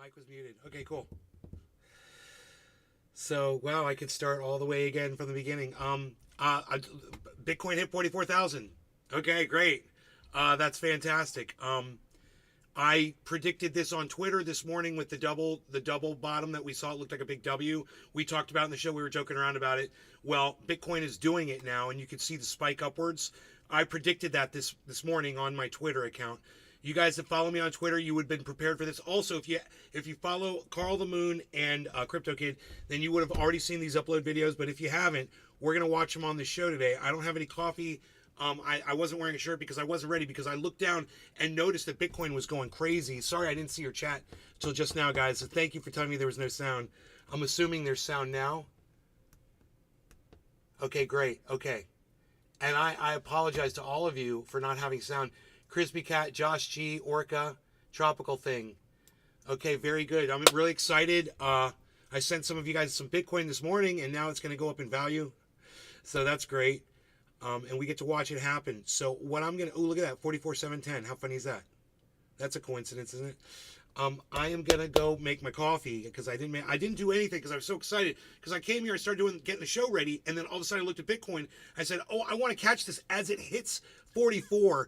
Mic was muted. Okay, cool. So, wow, I could start all the way again from the beginning. Bitcoin hit 44,000. Okay, great. That's fantastic. I predicted this on Twitter this morning with the double bottom that we saw. It looked like a big W. We talked about in the show. We were joking around about it. Well, Bitcoin is doing it now, and you can see the spike upwards. I predicted that this morning on my Twitter account. You guys that follow me on Twitter, you would have been prepared for this. Also, if you follow Carl the Moon and Crypto Kid, then you would have already seen these upload videos. But if you haven't, we're going to watch them on the show today. I don't have any coffee. I wasn't wearing a shirt because I wasn't ready, because I looked down and noticed that Bitcoin was going crazy. Sorry I didn't see your chat till just now, guys. So thank you for telling me there was no sound. I'm assuming there's sound now. Okay, great. Okay. And I apologize to all of you for not having sound. Crispy Cat, Josh G, Orca, Tropical Thing. Okay, very good. I'm really excited. I sent some of you guys some Bitcoin this morning, and now it's going to go up in value. So that's great. And we get to watch it happen. So what I'm going to... Oh, look at that. 44,710. How funny is that? That's a coincidence, isn't it? I am going to go make my coffee because I didn't do anything because I was so excited. Because I came here and started getting the show ready. And then all of a sudden I looked at Bitcoin. I said, oh, I want to catch this as it hits 44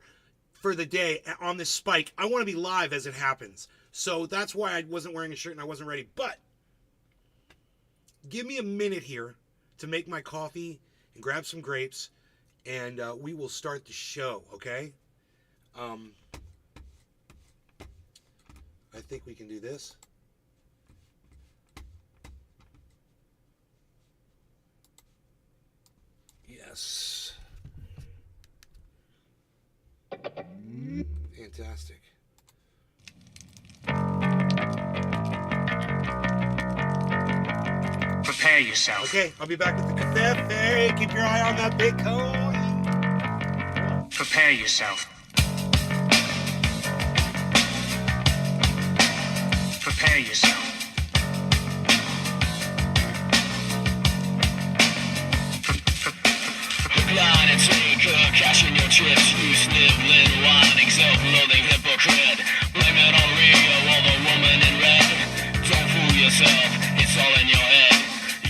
for the day on this spike. I want to be live as it happens. So that's why I wasn't wearing a shirt and I wasn't ready. But give me a minute here to make my coffee and grab some grapes. And we will start the show, okay? I think we can do this. Yes. Fantastic. Prepare yourself. Okay, I'll be back with the cafe. Keep your eye on that Bitcoin. Prepare yourself. Prepare yourself. Line and take cash in your chips. You sniveling, whining, self-loathing hypocrite. Blame it on Rio or the woman in red. Don't fool yourself, it's all in your head.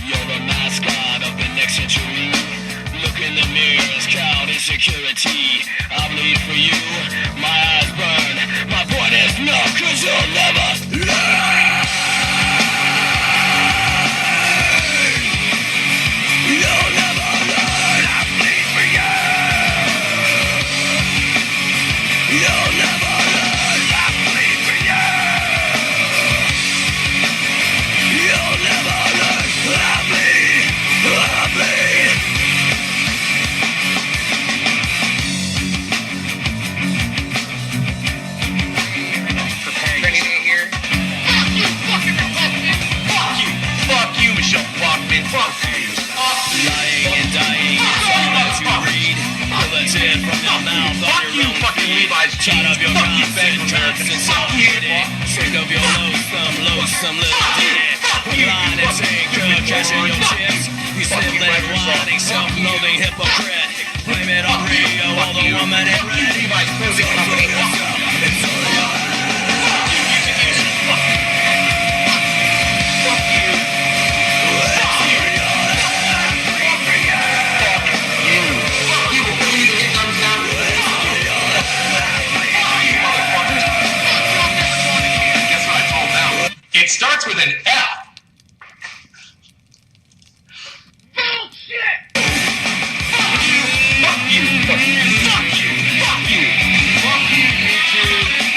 You're the mascot of the next century. Look in the mirrors, count insecurity. I bleed for you, my eyes burn. My point is no, cause you'll never learn. You'll never learn. I bleed for you. You'll never learn. I bleed for you. You'll never learn. I bleed. I bleed. Lying and dying, as you read, militant from your mouth. Fuck you, fucking Levi's jeans. Of your fuck you, American. Fuck you. Sick of your loathsome little ditty. Line and take cash in your chips. You sniveling, whining, self-loathing hypocrite. Blame it on Rio or the woman in red. Levi's music company. It's all your head. It starts with an F. Bullshit! Fuck you. Fuck you. Fuck you. Fuck you. Fuck you, YouTube.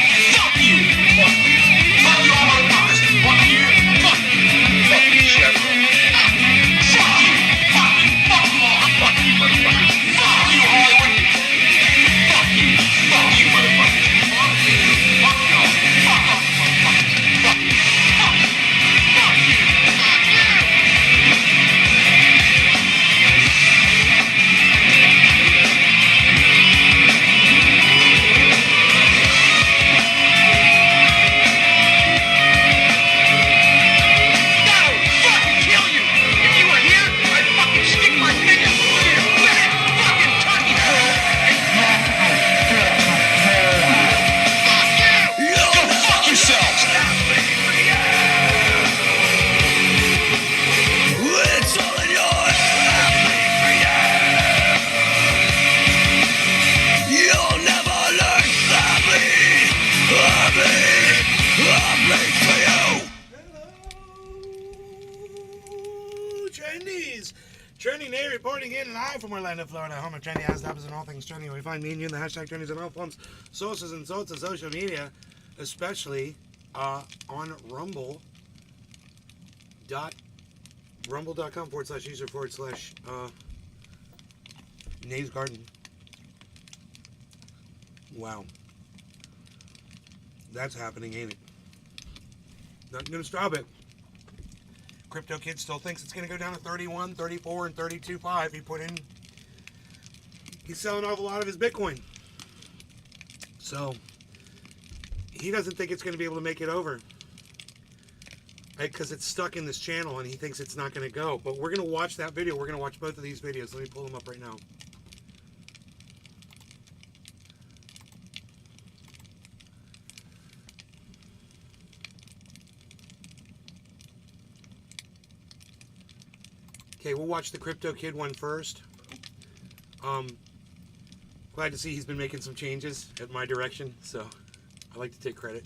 Trendies. Trendy Nay reporting in live from Orlando, Florida, home of trendy ass topics and all things trendy. We find me and you in the hashtag trendies on all forms, sources and sorts of social media, especially on Rumble. Rumble.com/user/Nay's Garden. Wow. That's happening, ain't it? Not gonna stop it. Crypto Kid still thinks it's gonna go down to 31, 34, and 32.5. He's selling off a lot of his Bitcoin. So he doesn't think it's gonna be able to make it over. Right? Because it's stuck in this channel and he thinks it's not gonna go. But we're gonna watch that video. We're gonna watch both of these videos. Let me pull them up right now. Okay, we'll watch the Crypto Kid one first. Glad to see he's been making some changes at my direction, so I like to take credit.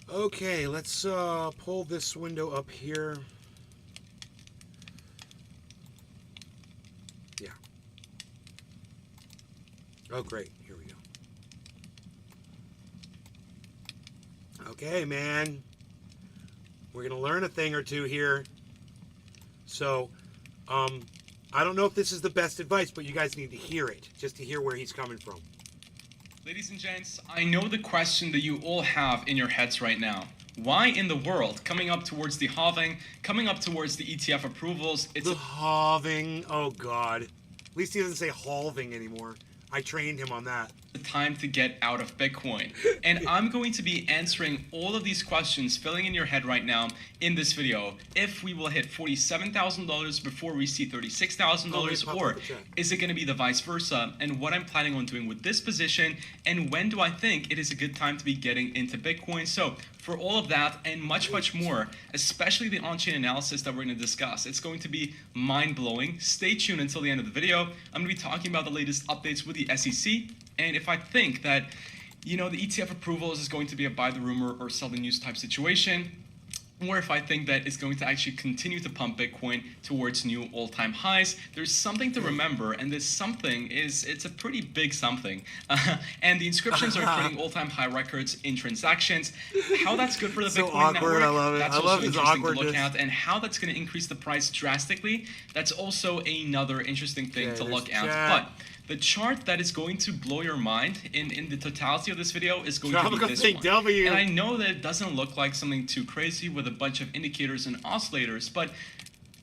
Okay, let's pull this window up here. Yeah. Oh, great. Here we go. Okay, man. We're going to learn a thing or two here. So, I don't know if this is the best advice, but you guys need to hear it, just to hear where he's coming from. Ladies and gents, I know the question that you all have in your heads right now. Why in the world, coming up towards the halving, coming up towards the ETF approvals, it's the halving, oh God. At least he doesn't say halving anymore. I trained him on that. the time to get out of Bitcoin. And I'm going to be answering all of these questions filling in your head right now in this video. If we will hit $47,000 before we see $36,000, or is it going to be the vice versa? And what I'm planning on doing with this position, and when do I think it is a good time to be getting into Bitcoin? So for all of that and much, much more, especially the on-chain analysis that we're going to discuss, it's going to be mind-blowing. Stay tuned until the end of the video. I'm going to be talking about the latest updates with the SEC, and if I think that, you know, the ETF approvals is going to be a buy the rumor or sell the news type situation, or if I think that it's going to actually continue to pump Bitcoin towards new all-time highs, there's something to remember, and this something is, it's a pretty big something. And the inscriptions are creating all-time high records in transactions. How that's good for the so Bitcoin awkward, network, I love it. that's I also love his interesting to awkwardness. look at, and how that's going to increase the price drastically, that's also another interesting thing to look at. But the chart that is going to blow your mind in the totality of this video is going to be this one. W. And I know that it doesn't look like something too crazy with a bunch of indicators and oscillators, but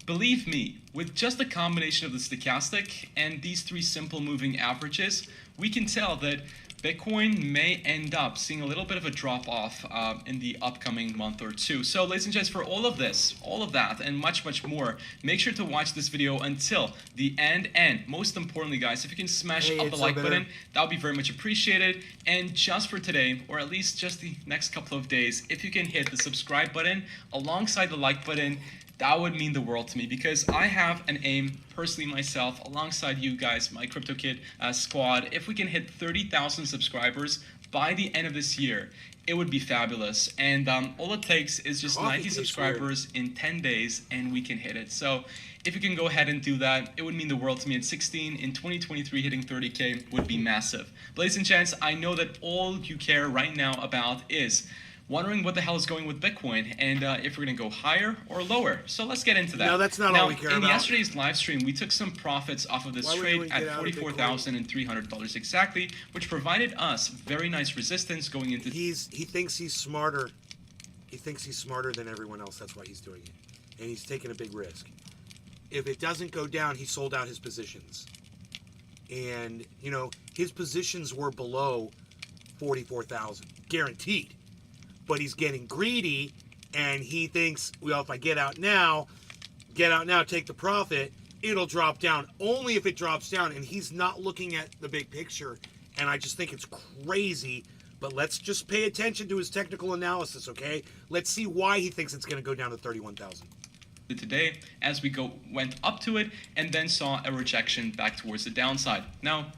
believe me, with just a combination of the stochastic and these three simple moving averages, we can tell that Bitcoin may end up seeing a little bit of a drop-off in the upcoming month or two. So, ladies and gents, for all of this, all of that, and much, much more, make sure to watch this video until the end. And most importantly, guys, if you can smash up the like button, that would be very much appreciated. And just for today, or at least just the next couple of days, if you can hit the subscribe button alongside the like button, that would mean the world to me, because I have an aim, personally myself, alongside you guys, my Crypto Kid squad. If we can hit 30,000 subscribers by the end of this year, it would be fabulous. And all it takes is just 90 subscribers in 10 days, and we can hit it. So if you can go ahead and do that, it would mean the world to me. At 16, in 2023, hitting 30K would be massive. Ladies and gents, I know that all you care right now about is wondering what the hell is going with Bitcoin, and if we're going to go higher or lower. So let's get into that. No, that's not all we care about. In yesterday's live stream, we took some profits off of this trade at $44,300 exactly, which provided us very nice resistance going into... He thinks he's smarter. He thinks he's smarter than everyone else. That's why he's doing it. And he's taking a big risk. If it doesn't go down, he sold out his positions. And, you know, his positions were below 44,000. Guaranteed. But he's getting greedy, and he thinks, well, if I get out now, take the profit, it'll drop down. Only if it drops down, and he's not looking at the big picture, and I just think it's crazy. But let's just pay attention to his technical analysis, okay? Let's see why he thinks it's going to go down to 31,000. Today, as we went up to it, and then saw a rejection back towards the downside. Now,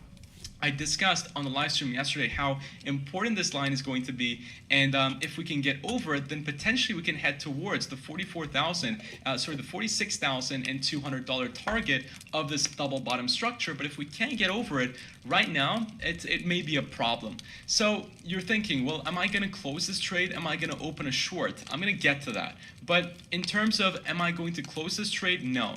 I discussed on the live stream yesterday how important this line is going to be, and if we can get over it, then potentially we can head towards the the $46,200 target of this double bottom structure. But if we can't get over it right now, it may be a problem. So you're thinking, well, am I going to close this trade? Am I going to open a short? I'm going to get to that. But in terms of am I going to close this trade? No.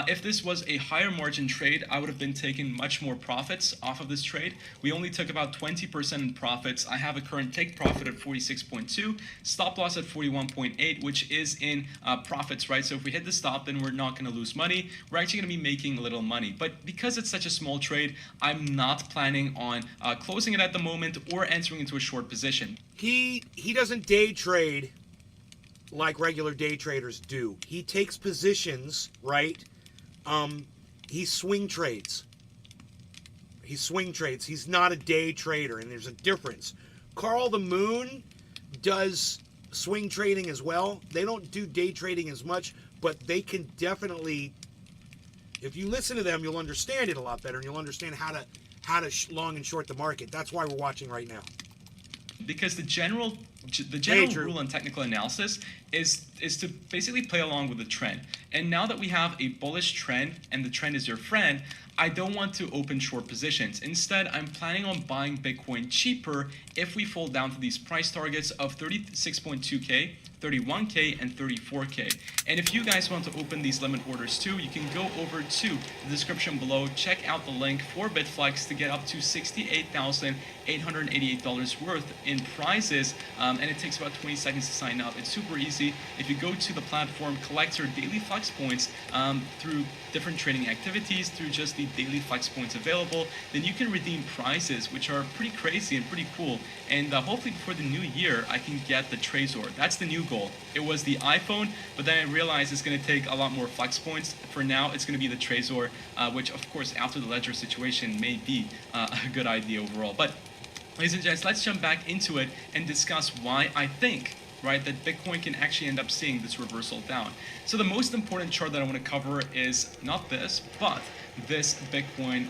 If this was a higher margin trade, I would have been taking much more profits off of this trade. We only took about 20% in profits. I have a current take profit at 46.2, stop loss at 41.8, which is in profits, right? So if we hit the stop, then we're not going to lose money. We're actually going to be making a little money. But because it's such a small trade, I'm not planning on closing it at the moment or entering into a short position. He doesn't day trade like regular day traders do. He takes positions, right? He swing trades. He swing trades. He's not a day trader, and there's a difference. Carl the Moon does swing trading as well. They don't do day trading as much, but they can definitely, if you listen to them, you'll understand it a lot better, and you'll understand how to long and short the market. That's why we're watching right now. Because the general rule in technical analysis is to basically play along with the trend. And now that we have a bullish trend and the trend is your friend, I don't want to open short positions. Instead, I'm planning on buying Bitcoin cheaper if we fall down to these price targets of 36.2K, 31K, and 34K. And if you guys want to open these limit orders too, you can go over to the description below, check out the link for Bitflex to get up to $68,888 worth in prizes, and it takes about 20 seconds to sign up. It's super easy. If you go to the platform, collect your daily flex points through different trading activities, through just the daily flex points available, then you can redeem prizes, which are pretty crazy and pretty cool. And hopefully before the new year, I can get the Trezor. That's the new goal. It was the iPhone, but then I realized it's going to take a lot more flex points. For now, it's going to be the Trezor, which of course after the Ledger situation may be a good idea overall. But ladies and gents, let's jump back into it and discuss why I think, right, that Bitcoin can actually end up seeing this reversal down. So the most important chart that I want to cover is not this, but this Bitcoin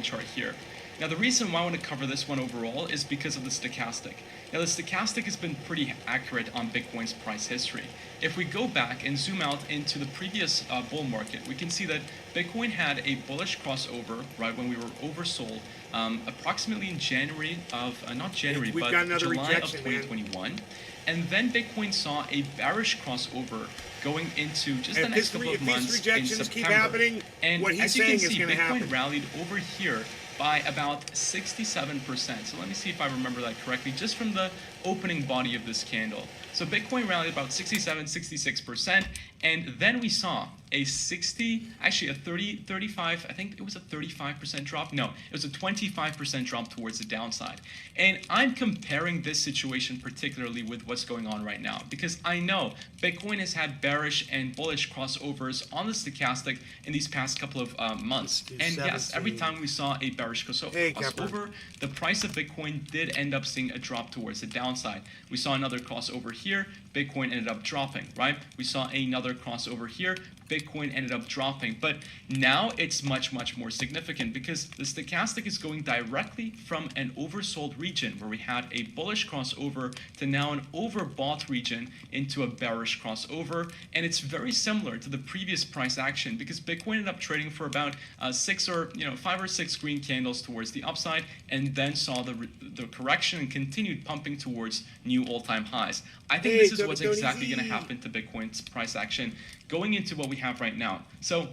chart here. Now the reason why I want to cover this one overall is because of the stochastic. Now the stochastic has been pretty accurate on Bitcoin's price history. If we go back and zoom out into the previous bull market, we can see that Bitcoin had a bullish crossover, right, when we were oversold, approximately in January of, not January, but July of 2021. And then Bitcoin saw a bearish crossover going into just the next couple of months in September. Keep happening, and what he's as you can saying see, is going to Bitcoin happen. rallied over here by about 67%. So let me see if I remember that correctly, just from the opening body of this candle. So Bitcoin rallied about 66%, and then we saw a 35, I think it was a 35% drop. No, it was a 25% drop towards the downside. And I'm comparing this situation particularly with what's going on right now, because I know Bitcoin has had bearish and bullish crossovers on the stochastic in these past couple of months. And yes, every time we saw a bearish crossover, the price of Bitcoin did end up seeing a drop towards the downside. We saw another crossover here, Bitcoin ended up dropping, right? We saw another crossover here, Bitcoin ended up dropping. But now it's much, much more significant because the stochastic is going directly from an oversold region where we had a bullish crossover to now an overbought region into a bearish crossover. And it's very similar to the previous price action because Bitcoin ended up trading for about 5 or 6 green candles towards the upside and then saw the correction and continued pumping towards new all-time highs. I think this is what's exactly going to happen to Bitcoin's price action going into what we have right now. So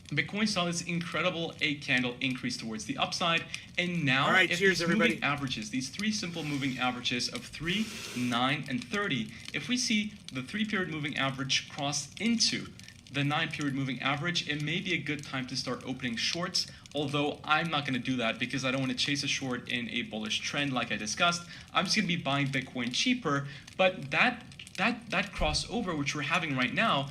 Bitcoin saw this incredible 8-candle increase towards the upside, and now if these moving averages, these 3 simple moving averages of 3, 9, and 30, if we see the 3-period moving average cross into the 9-period moving average, it may be a good time to start opening shorts, although I'm not going to do that because I don't want to chase a short in a bullish trend like I discussed. I'm just going to be buying Bitcoin cheaper, but that crossover which we're having right now,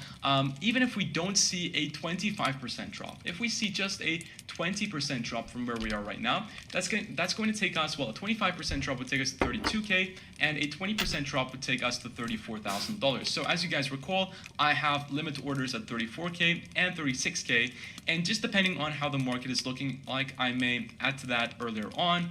even if we don't see a 25% drop, if we see just a 20% drop from where we are right now. That's going to take us, well, a 25% drop would take us to 32K, and a 20% drop would take us to $34,000. So as you guys recall, I have limit orders at 34K and 36K, and just depending on how the market is looking like, I may add to that earlier on,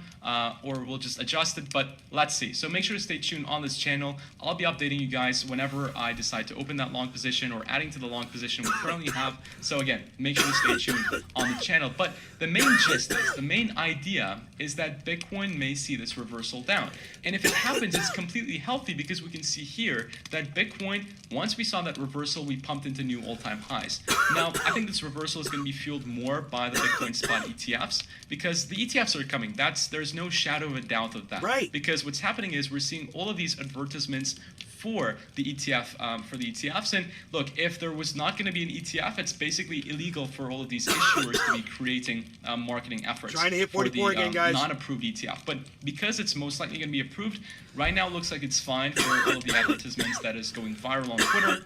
or we'll just adjust it, but let's see. So make sure to stay tuned on this channel. I'll be updating you guys whenever I decide to open that long position or adding to the long position we currently have. So again, make sure to stay tuned on the channel. But the main gist is, the main idea is that Bitcoin may see this reversal down. And if it happens, it's completely healthy, because we can see here that Bitcoin, once we saw that reversal, we pumped into new all-time highs. Now, I think this reversal is going to be fueled more by the Bitcoin spot ETFs, because the ETFs are coming. There's no shadow of a doubt of that. Right. Because what's happening is we're seeing all of these advertisements for the ETF, for the ETFs. And look, if there was not going to be an ETF, it's basically illegal for all of these issuers to be creating marketing efforts Trying to hit for 44 the again, guys. non-approved ETF. But because it's most likely going to be approved, right now it looks like it's fine for all of the advertisements that is going viral on Twitter.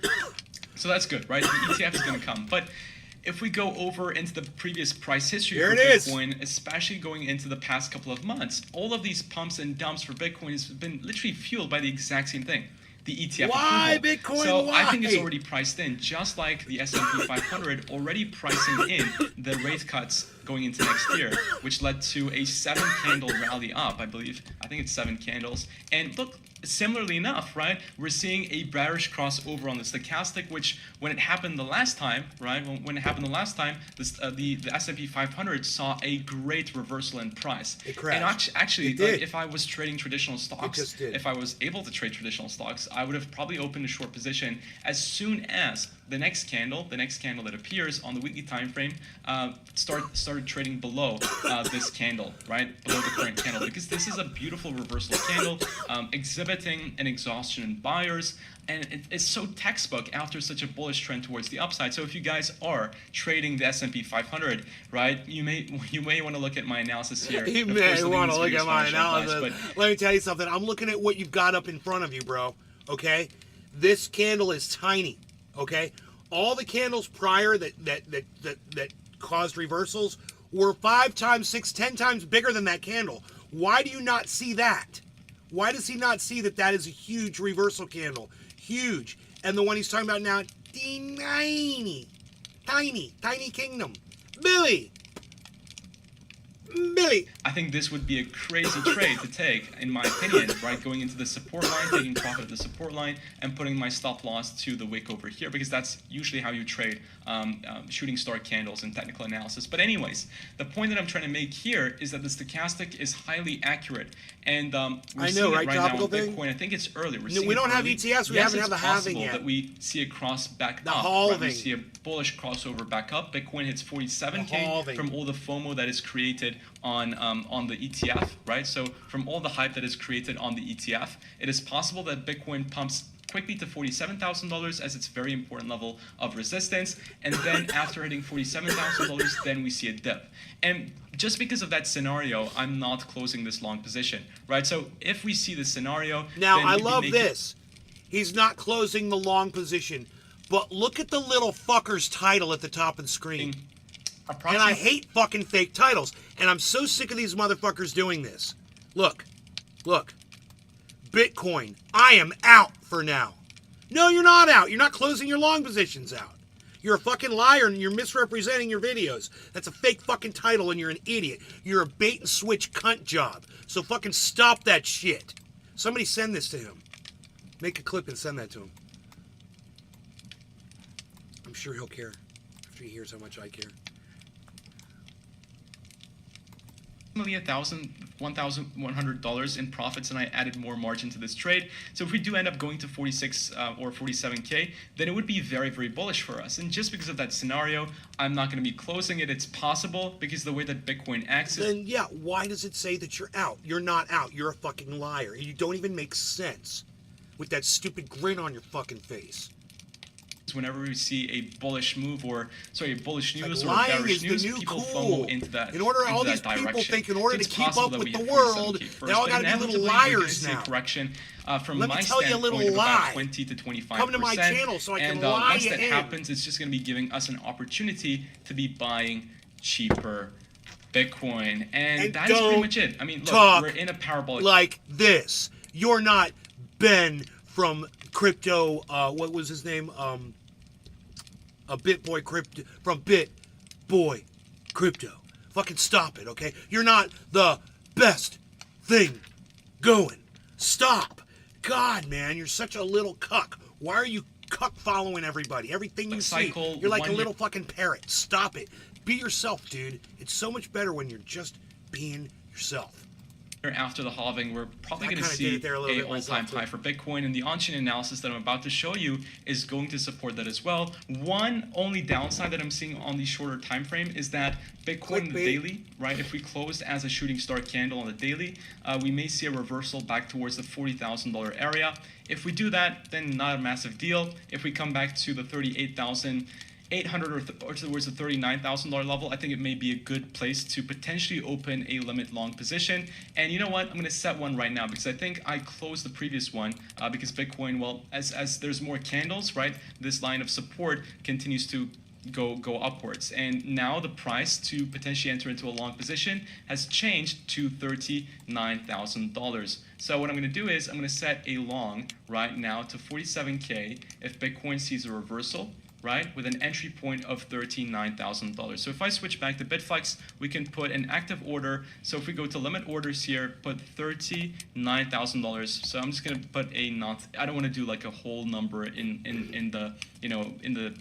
So that's good, right? The ETF is going to come. But if we go over into the previous price history Here for it is. Bitcoin, especially going into the past couple of months, all of these pumps and dumps for Bitcoin has been literally fueled by the exact same thing. The ETF Why, approval. Bitcoin? So I think it's Why? already priced in, just like the S&P 500 already pricing in the rate cuts going into next year, which led to a 7-candle rally up, I believe. I think it's 7 candles. And look, similarly enough, right, we're seeing a bearish crossover on the stochastic, which when it happened the last time, right, when it happened the last time, this, the S&P 500 saw a great reversal in price. It crashed. And actually, It did. like, if I was trading traditional stocks, just did. if I was able to trade traditional stocks, I would have probably opened a short position as soon as the next candle that appears on the weekly time frame, started trading below this candle, right, below the current candle, because this is a beautiful reversal candle, exhibiting an exhaustion in buyers, and it's so textbook after such a bullish trend towards the upside. So if you guys are trading the S&P 500, right, you may want to look at my analysis here. You Of may course, I think want to this look video at is my financial advice, analysis. but Let me tell you something. I'm looking at what you've got up in front of you, bro. Okay? This candle is tiny. Okay? All the candles prior that caused reversals were 5 times, 6, 10 times bigger than that candle. Why do you not see that? Why does he not see that that is a huge reversal candle? Huge. And the one he's talking about now, tiny kingdom. Billy. I think this would be a crazy trade to take, in my opinion, right? Going into the support line, taking profit at the support line, and putting my stop loss to the wick over here, because that's usually how you trade shooting star candles in technical analysis. But anyways, the point that I'm trying to make here is that the stochastic is highly accurate, and we're seeing it right now on Bitcoin. I think it's early. We don't have ETFs. We haven't had the halving yet. That we see a cross back the up. halving. Right? We see a bullish crossover back up. Bitcoin hits 47K from all the FOMO that is created on the ETF, right? So from all the hype that is created on the ETF, it is possible that Bitcoin pumps quickly to $47,000 as its very important level of resistance, and then after hitting $47,000, then we see a dip. And just because of that scenario, I'm not closing this long position, right? So if we see this scenario, now then I we'd be love making this. He's not closing the long position, but look at the little fucker's title at the top of the screen. And I hate fucking fake titles. And I'm so sick of these motherfuckers doing this. Look. Bitcoin, I am out for now. No, you're not out. You're not closing your long positions out. You're a fucking liar and you're misrepresenting your videos. That's a fake fucking title and you're an idiot. You're a bait and switch cunt job. So fucking stop that shit. Somebody send this to him. Make a clip and send that to him. I'm sure he'll care after he hears how much I care. $1,100 in profits, and I added more margin to this trade. So if we do end up going to 46 or 47K, then it would be very, very bullish for us. And just because of that scenario, I'm not going to be closing it. It's possible because the way that Bitcoin acts is... Then yeah, why does it say that you're out? You're not out. You're a fucking liar. You don't even make sense with that stupid grin on your fucking face. Whenever we see a bullish move or a bullish news or lying bearish is the news, new people cool. FOMO into that. In order, all these people think in order to keep up with the world, they all got to be little liars now. Correction, from Let me my tell you a little standpoint, lie. about 20 to 25%. Come to my channel so I can and lie once you that in. happens, it's just going to be giving us an opportunity to be buying cheaper Bitcoin, and that is don't pretty much it. I mean, look, talk we're in a parabolic. like this. You're not Ben from crypto. What was his name? A BitBoy crypto from BitBoy Crypto. Fucking stop it, okay? You're not the best thing going. Stop. God, man, you're such a little cuck. Why are you cuck following everybody? Everything you Cycle see, you're like a 1 little fucking parrot. Stop it. Be yourself, dude. It's so much better when you're just being yourself. After the halving, we're probably I going to kinda did see it there a little a bit myself, all-time too. high for Bitcoin, and the on-chain analysis that I'm about to show you is going to support that as well. One only downside that I'm seeing on the shorter time frame is that Bitcoin on the Clickbait. daily, right? If we closed as a shooting star candle on the daily, we may see a reversal back towards the $40,000 area. If we do that, then not a massive deal. If we come back to the 38,800 or towards the $39,000 level, I think it may be a good place to potentially open a limit long position. And you know what? I'm going to set one right now because I think I closed the previous one because Bitcoin, well, as there's more candles, right, this line of support continues to go upwards, and now the price to potentially enter into a long position has changed to $39,000. So what I'm going to do is I'm going to set a long right now to 47K if Bitcoin sees a reversal, right, with an entry point of $39,000. So if I switch back to Bitflex, we can put an active order. So if we go to limit orders here, put $39,000. So I'm just gonna put a not. I don't want to do like a whole number in the in the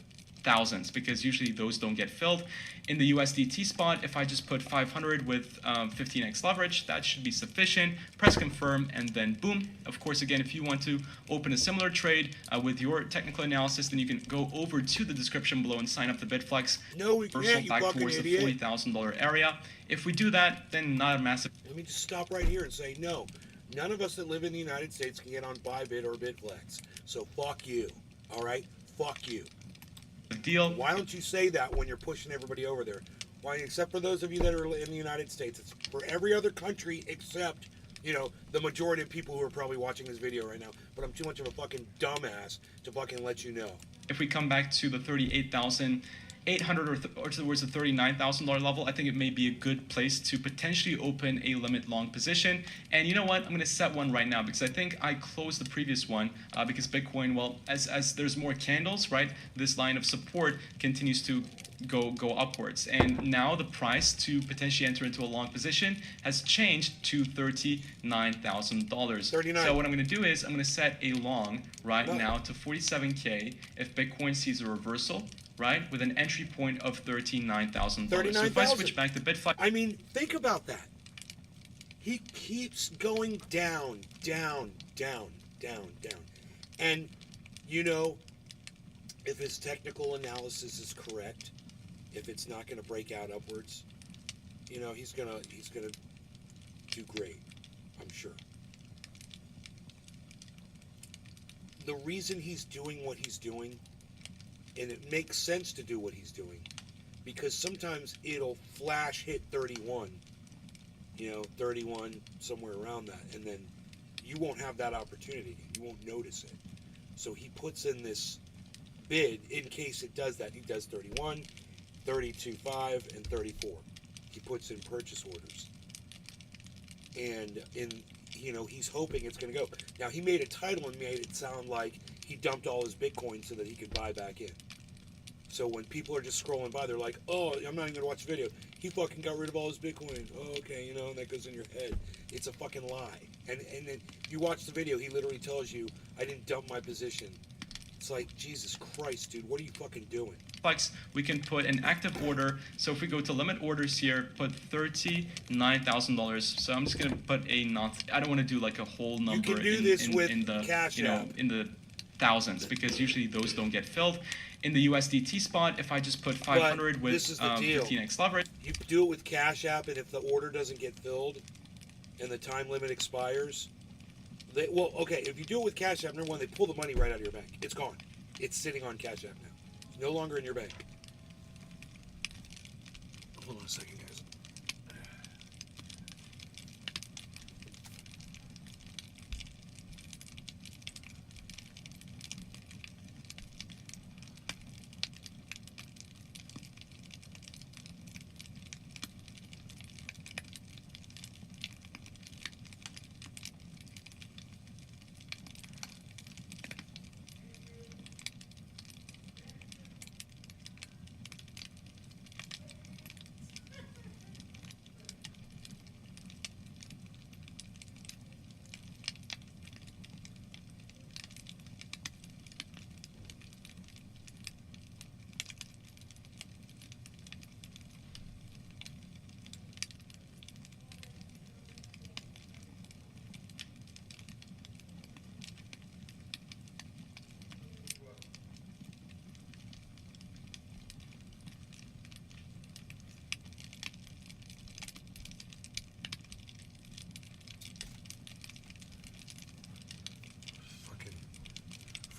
thousands because usually those don't get filled. In the USDT spot, if I just put 500 with 15x leverage, that should be sufficient. Press confirm and then boom. Of course, again, if you want to open a similar trade with your technical analysis, then you can go over to the description below and sign up to Bitflex. No, we Reversal can't, you back fucking towards idiot. the $40,000 area. If we do that, then not a massive Let me just stop right here and say no. None of us that live in the United States can get on Bybit or Bitflex. So fuck you. All right? Fuck you. deal. Why don't you say that when you're pushing everybody over there? Why, except for those of you that are in the United States. It's for every other country except, the majority of people who are probably watching this video right now. But I'm too much of a fucking dumbass to fucking let you know. If we come back to the 38,800 or towards the $39,000 level, I think it may be a good place to potentially open a limit long position. And you know what? I'm going to set one right now because I think I closed the previous one because Bitcoin, well, as there's more candles, right, this line of support continues to go upwards, and now the price to potentially enter into a long position has changed to $39,000. 39. So what I'm going to do is I'm going to set a long right now to 47K if Bitcoin sees a reversal, right, with an entry point of $39,000. So if I switch back to Bitflex, I mean, think about that. He keeps going down, down, down, down, down. And, if his technical analysis is correct, if it's not going to break out upwards, he's gonna do great, I'm sure. The reason he's doing what he's doing, and it makes sense to do what he's doing, because sometimes it'll flash hit 31, 31, somewhere around that, and then you won't have that opportunity. You won't notice it. So he puts in this bid in case it does that. He does 31, 32.5, and 34. He puts in purchase orders. And he's hoping it's going to go. Now, he made a title and made it sound like he dumped all his Bitcoin so that he could buy back in. So when people are just scrolling by, they're like, oh, I'm not even going to watch the video. He fucking got rid of all his Bitcoin. Oh, okay, and that goes in your head. It's a fucking lie. And then you watch the video, he literally tells you, I didn't dump my position. It's like, Jesus Christ, dude, what are you fucking doing? we can put an active order. So if we go to limit orders here, put $39,000. So I'm just gonna put a not. I don't want to do like a whole number You can do this with in the Cash App. in the thousands because usually those don't get filled. In the USDT spot, if I just put 500 with this is the deal. 15x leverage. You do it with Cash App, and if the order doesn't get filled and the time limit expires, if you do it with Cash App, number one, they pull the money right out of your bank. It's gone. It's sitting on Cash App now. It's no longer in your bank. Hold on a second, guys.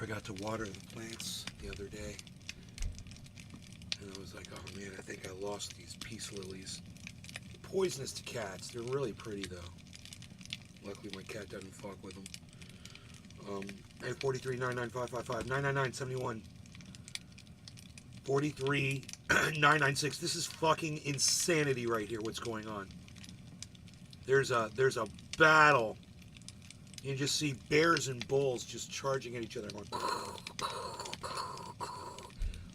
forgot to water the plants the other day. And I was like, oh man, I think I lost these peace lilies. Poisonous to cats. They're really pretty though. Luckily my cat doesn't fuck with them. 43 99555 999 71 43 996. This is fucking insanity right here. What's going on? There's a battle. You can just see bears and bulls just charging at each other, going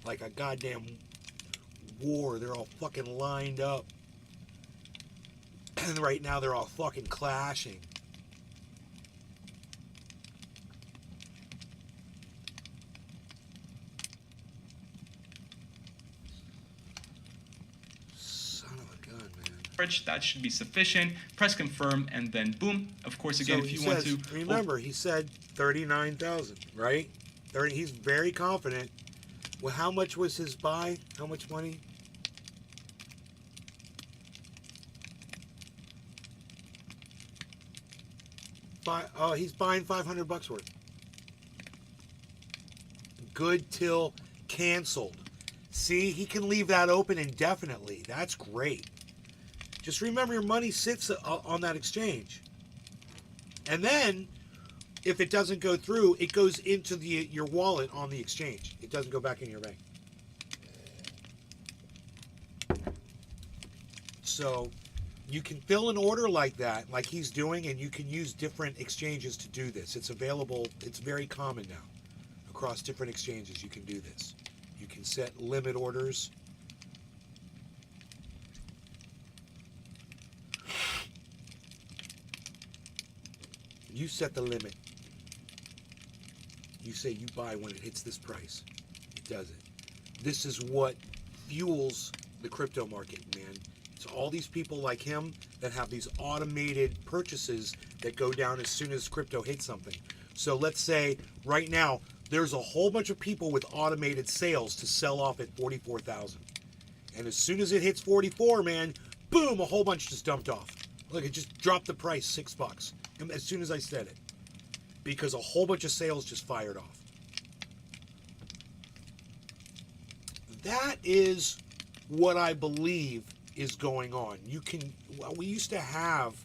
like a goddamn war. They're all fucking lined up, and right now they're all fucking clashing. That should be sufficient. Press confirm, and then boom. Of course, again, So if you he want says, to remember, he said 39,000, right? 30. He's very confident. Well, how much was his buy? How much money? Oh, he's buying $500 worth. Good till canceled. See, he can leave that open indefinitely. That's great. Just remember your money sits on that exchange. And then, if it doesn't go through, it goes into your wallet on the exchange. It doesn't go back in your bank. So, you can fill an order like that, like he's doing, and you can use different exchanges to do this. It's available. It's very common now. Across different exchanges, you can do this. You can set limit orders. You set the limit. You say you buy when it hits this price. It does it. This is what fuels the crypto market, man. It's all these people like him that have these automated purchases that go down as soon as crypto hits something. So let's say right now there's a whole bunch of people with automated sales to sell off at 44,000. And as soon as it hits 44, man, boom, a whole bunch just dumped off. Look, it just dropped the price $6 as soon as I said it, because a whole bunch of sales just fired off. That is what I believe is going on. We used to have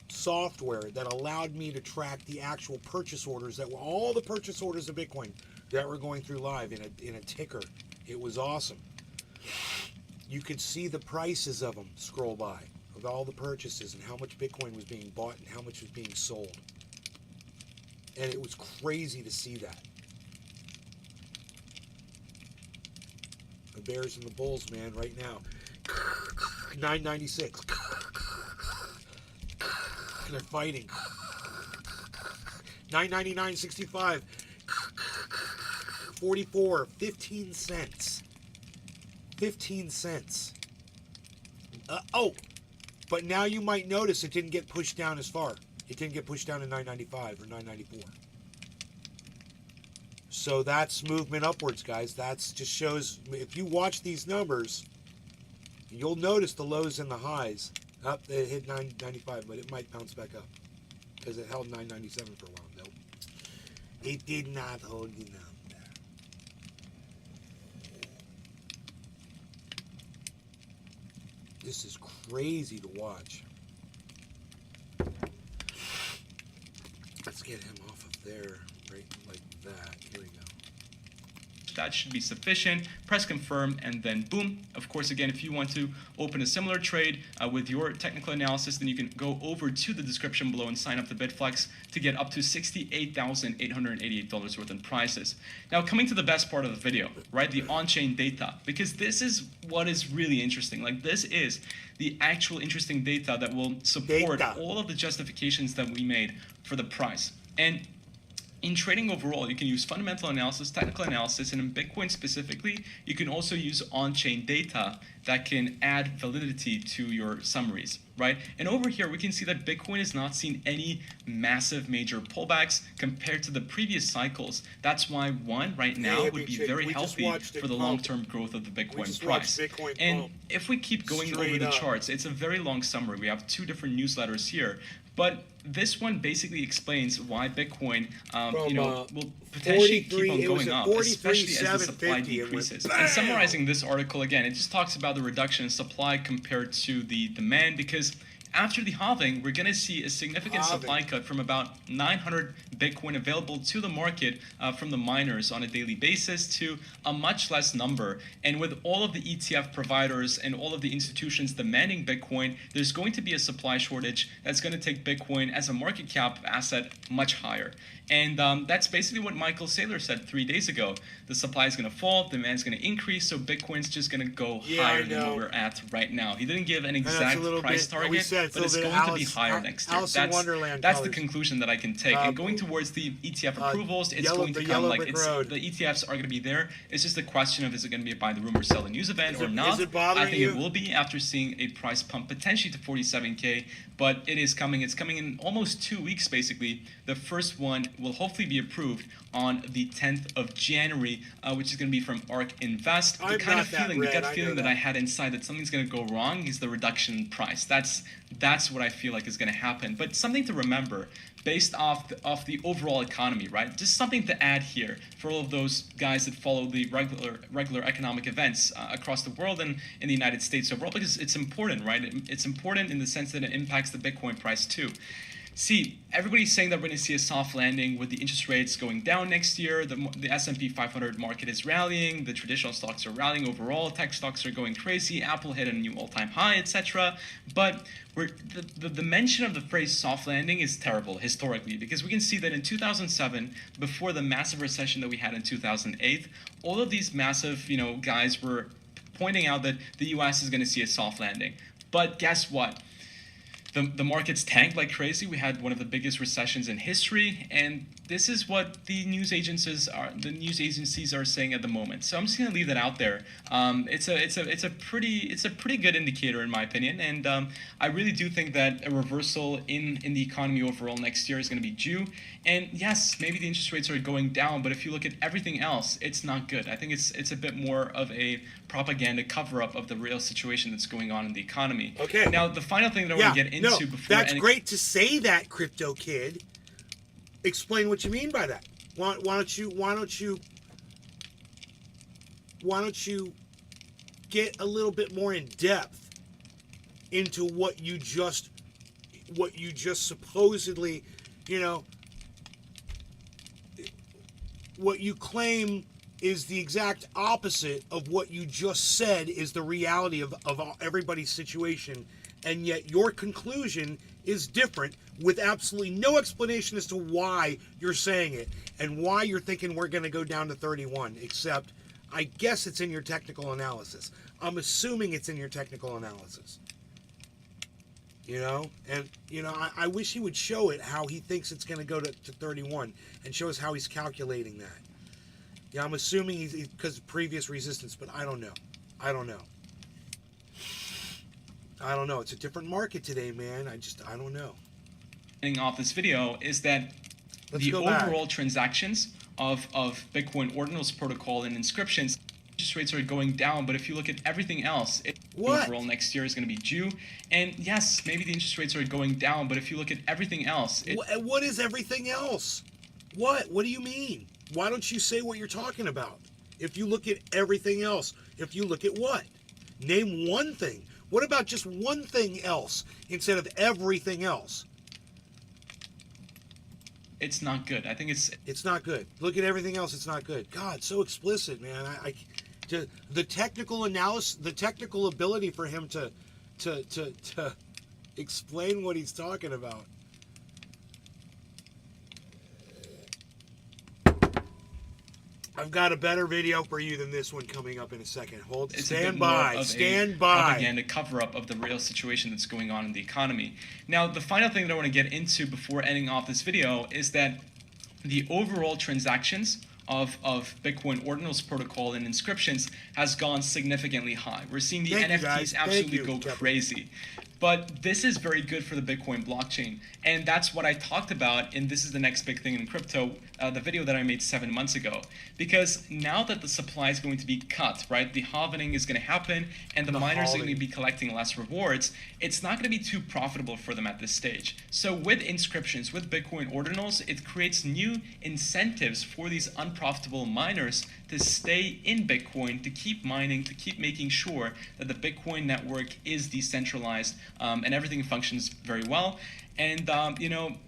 software that allowed me to track the actual purchase orders that were all the purchase orders of Bitcoin that were going through live in a ticker. It was awesome. You could see the prices of them scroll by, of all the purchases and how much Bitcoin was being bought and how much was being sold. And it was crazy to see that. The bears and the bulls, man, right now. 996. They're fighting. 999.65. 44. 15 cents. 15 cents. Oh! But now you might notice it didn't get pushed down as far. It didn't get pushed down to 995 or 994. So that's movement upwards, guys. That's just shows, if you watch these numbers, you'll notice the lows and the highs. Up, it hit 995, but it might bounce back up because it held 997 for a while. Nope. It did not hold you down. This is crazy to watch. Let's get him off of there, right like that. Here we go. That should be sufficient. Press confirm, and then boom. Of course, again, if you want to open a similar trade with your technical analysis, then you can go over to the description below and sign up to Bitflex to get up to $68,888 worth in prices. Now, coming to the best part of the video, right? The on-chain data, because this is what is really interesting. Like, this is the actual interesting data that will support all of the justifications that we made for the price. And in trading overall, you can use fundamental analysis, technical analysis, and in Bitcoin specifically, you can also use on-chain data that can add validity to your summaries, right? And over here, we can see that Bitcoin has not seen any massive major pullbacks compared to the previous cycles. That's why one right now would be very healthy for the long-term growth of the Bitcoin price. And if we keep going over the charts, it's a very long summary. We have two different newsletters here. But this one basically explains why Bitcoin, From, will potentially keep 43 on it was going at up, especially as the supply 43,750, it went decreases. bam! And summarizing this article again, it just talks about the reduction in supply compared to the demand, because after the halving, we're going to see a significant supply cut from about 900 Bitcoin available to the market from the miners on a daily basis to a much less number. And with all of the ETF providers and all of the institutions demanding Bitcoin, there's going to be a supply shortage that's going to take Bitcoin as a market cap asset much higher. And that's basically what Michael Saylor said 3 days ago. The supply is going to fall, demand is going to increase, so Bitcoin's just going to go higher than what we're at right now. He didn't give an exact price target, but it's going to be higher next year. That's the conclusion that I can take. And going towards the ETF approvals, it's going to come like the ETFs are going to be there. It's just a question of, is it going to be a buy the rumor, sell the news event or not? I think it will be after seeing a price pump potentially to 47K, but it is coming. It's coming in almost 2 weeks basically. The first one will hopefully be approved on the 10th of January, which is going to be from ARK Invest. The kind of feeling, the gut feeling that I had inside that something's going to go wrong is the reduction in price. That's what I feel like is going to happen. But something to remember, based off the overall economy, right? Just something to add here for all of those guys that follow the regular economic events across the world and in the United States overall, because it's important, right? It's important in the sense that it impacts the Bitcoin price too. See, everybody's saying that we're going to see a soft landing with the interest rates going down next year. The S&P 500 market is rallying. The traditional stocks are rallying overall. Tech stocks are going crazy. Apple hit a new all-time high, etc. But the mention of the phrase soft landing is terrible historically, because we can see that in 2007, before the massive recession that we had in 2008, all of these massive guys were pointing out that the U.S. is going to see a soft landing. But guess what? The markets tanked like crazy. We had one of the biggest recessions in history, and this is what the news agencies are saying at the moment. So I'm just gonna leave that out there. It's a pretty good indicator in my opinion, and I really do think that a reversal in the economy overall next year is going to be due. And yes, maybe the interest rates are going down, but if you look at everything else, it's not good. I think it's a bit more of a propaganda cover-up of the real situation that's going on in the economy. Okay. Now the final thing that I want to get into before that's great to say that, Crypto Kid. Explain what you mean by that. Why don't you get a little bit more in depth into what you just supposedly, what you claim is the exact opposite of what you just said is the reality of everybody's situation, and yet your conclusion is different with absolutely no explanation as to why you're saying it and why you're thinking we're going to go down to 31, except I guess it's in your technical analysis. I'm assuming it's in your technical analysis. I wish he would show it how he thinks it's going to go to 31 and show us how he's calculating that. Yeah, I'm assuming he's because of previous resistance, but I don't know. I don't know. It's a different market today, man. I don't know. Off this video is that the overall transactions of Bitcoin Ordinals protocol and inscriptions, interest rates are going down, but if you look at everything else, overall next year is going to be due. And yes, maybe the interest rates are going down, but if you look at everything else, what is everything else? What do you mean? Why don't you say what you're talking about? If you look at everything else, if you look at what? Name one thing. What about just one thing else instead of everything else? It's not good. I think it's not good. Look at everything else. It's not good. God, so explicit, man. The technical analysis, the technical ability for him to explain what he's talking about. I've got a better video for you than this one coming up in a second. Stand by. Propaganda cover-up of the real situation that's going on in the economy. Now, the final thing that I want to get into before ending off this video is that the overall transactions of Bitcoin Ordinals protocol and inscriptions has gone significantly high. We're seeing the NFTs absolutely go crazy. But this is very good for the Bitcoin blockchain. And that's what I talked about in This is the Next Big Thing in Crypto, the video that I made 7 months ago. Because now that the supply is going to be cut, right? The halvening is going to happen and the miners are going to be collecting less rewards. It's not going to be too profitable for them at this stage. So with inscriptions, with Bitcoin ordinals, it creates new incentives for these unprofitable miners to stay in Bitcoin, to keep mining, to keep making sure that the Bitcoin network is decentralized and everything functions very well. And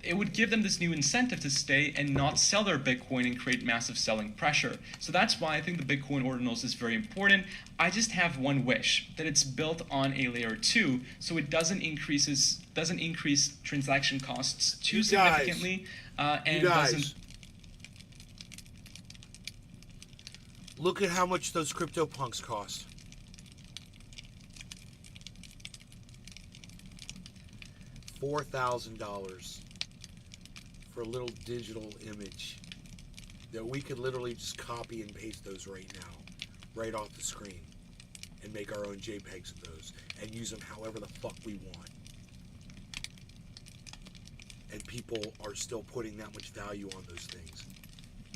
it would give them this new incentive to stay and not sell their Bitcoin and create massive selling pressure. So that's why I think the Bitcoin ordinals is very important. I just have one wish, that it's built on a layer 2, so it doesn't increase transaction costs too significantly, and doesn't. Look at how much those CryptoPunks cost. $4,000 for a little digital image that we could literally just copy and paste those right now, right off the screen, and make our own JPEGs of those and use them however the fuck we want. And people are still putting that much value on those things.